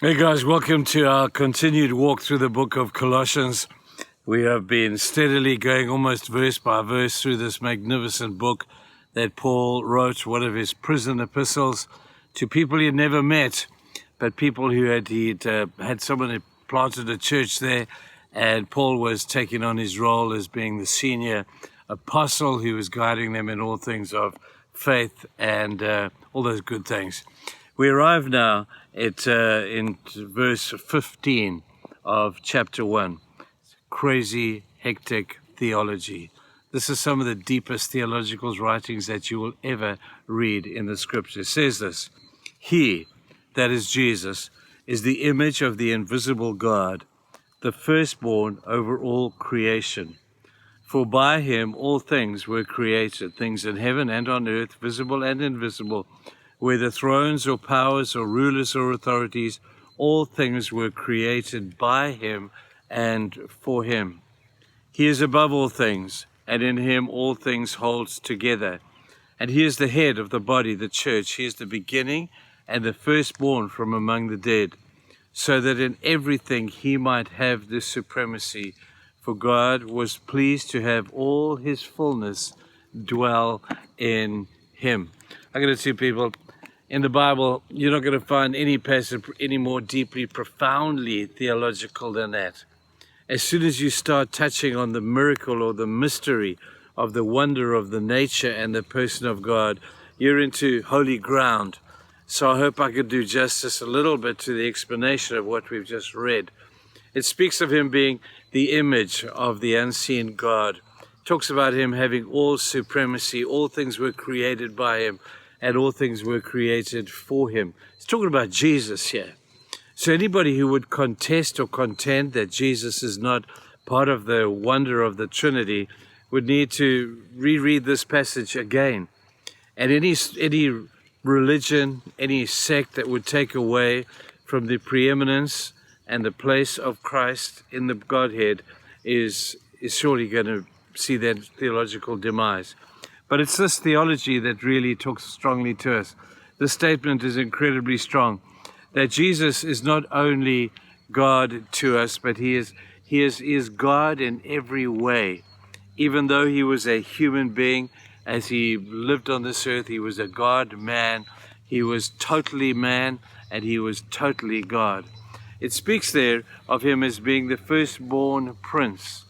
Hey guys, welcome to our continued walk through the book of Colossians. We have been steadily going almost verse by verse through this magnificent book that Paul wrote, one of his prison epistles, to people he had never met, but people who had someone who planted a church there, and Paul was taking on his role as being the senior apostle who was guiding them in all things of faith and all those good things. We arrive now in verse 15 of chapter 1. Crazy, hectic theology. This is some of the deepest theological writings that you will ever read in the scripture. It says this: He, that is Jesus, is the image of the invisible God, the firstborn over all creation. For by him all things were created, things in heaven and on earth, visible and invisible, whether thrones or powers or rulers or authorities, all things were created by him and for him. He is above all things, and in him all things hold together. And he is the head of the body, the church. He is the beginning and the firstborn from among the dead, so that in everything he might have the supremacy. For God was pleased to have all his fullness dwell in him. I'm going to tell people, in the Bible, you're not going to find any passage any more deeply, profoundly theological than that. As soon as you start touching on the miracle or the mystery of the wonder of the nature and the person of God, you're into holy ground. So I hope I could do justice a little bit to the explanation of what we've just read. It speaks of him being the image of the unseen God. It talks about him having all supremacy. All things were created by him, and all things were created for him. It's talking about Jesus here. So anybody who would contest or contend that Jesus is not part of the wonder of the Trinity would need to reread this passage again. And any religion, any sect that would take away from the preeminence and the place of Christ in the Godhead is surely going to see that theological demise. But it's this theology that really talks strongly to us. This statement is incredibly strong, that Jesus is not only God to us, but he is God in every way. Even though he was a human being, as he lived on this earth, he was a God-man. He was totally man, and he was totally God. It speaks there of him as being the firstborn prince.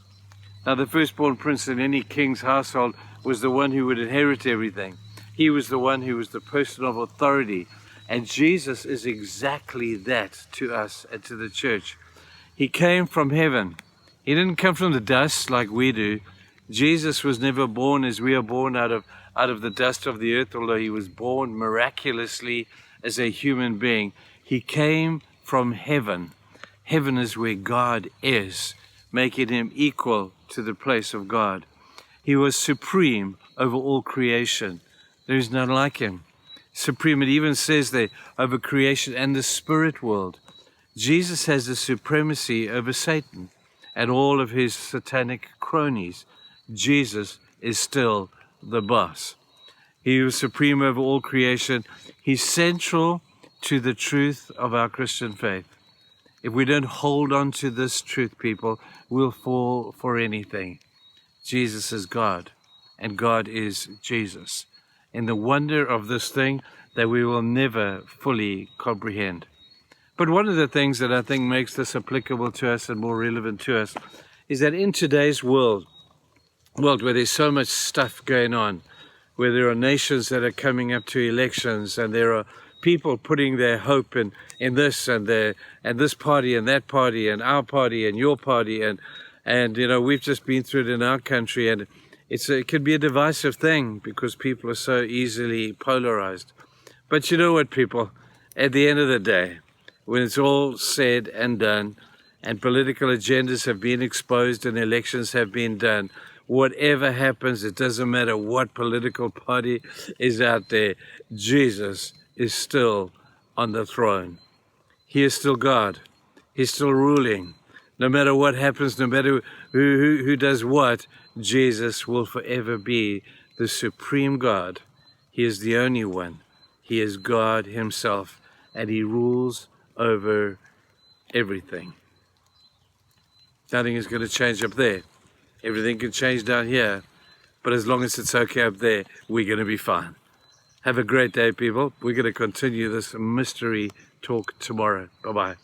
Now, the firstborn prince in any king's household was the one who would inherit everything. He was the one who was the person of authority. And Jesus is exactly that to us and to the church. He came from heaven. He didn't come from the dust like we do. Jesus was never born as we are born out of the dust of the earth, although he was born miraculously as a human being. He came from heaven. Heaven is where God is, making him equal to the place of God. He was supreme over all creation. There is none like him. Supreme, it even says there, over creation and the spirit world. Jesus has the supremacy over Satan and all of his satanic cronies. Jesus is still the boss. He was supreme over all creation. He's central to the truth of our Christian faith. If we don't hold on to this truth, people, we'll fall for anything. Jesus is God, and God is Jesus. In the wonder of this thing that we will never fully comprehend. But one of the things that I think makes this applicable to us and more relevant to us is that in today's world where there's so much stuff going on, where there are nations that are coming up to elections, and there are people putting their hope in this and this party and that party and our party and your party, and you know, we've just been through it in our country, and it can be a divisive thing because people are so easily polarized. But you know what, people? At the end of the day, when it's all said and done, and political agendas have been exposed and elections have been done, whatever happens, it doesn't matter what political party is out there, Jesus is still on the throne. He is still God. He's still ruling. No matter what happens, no matter who does what, Jesus will forever be the supreme God. He is the only one. He is God himself, and he rules over everything. Nothing is going to change up there. Everything can change down here, but as long as it's okay up there, we're going to be fine. Have a great day, people. We're going to continue this mystery talk tomorrow. Bye-bye.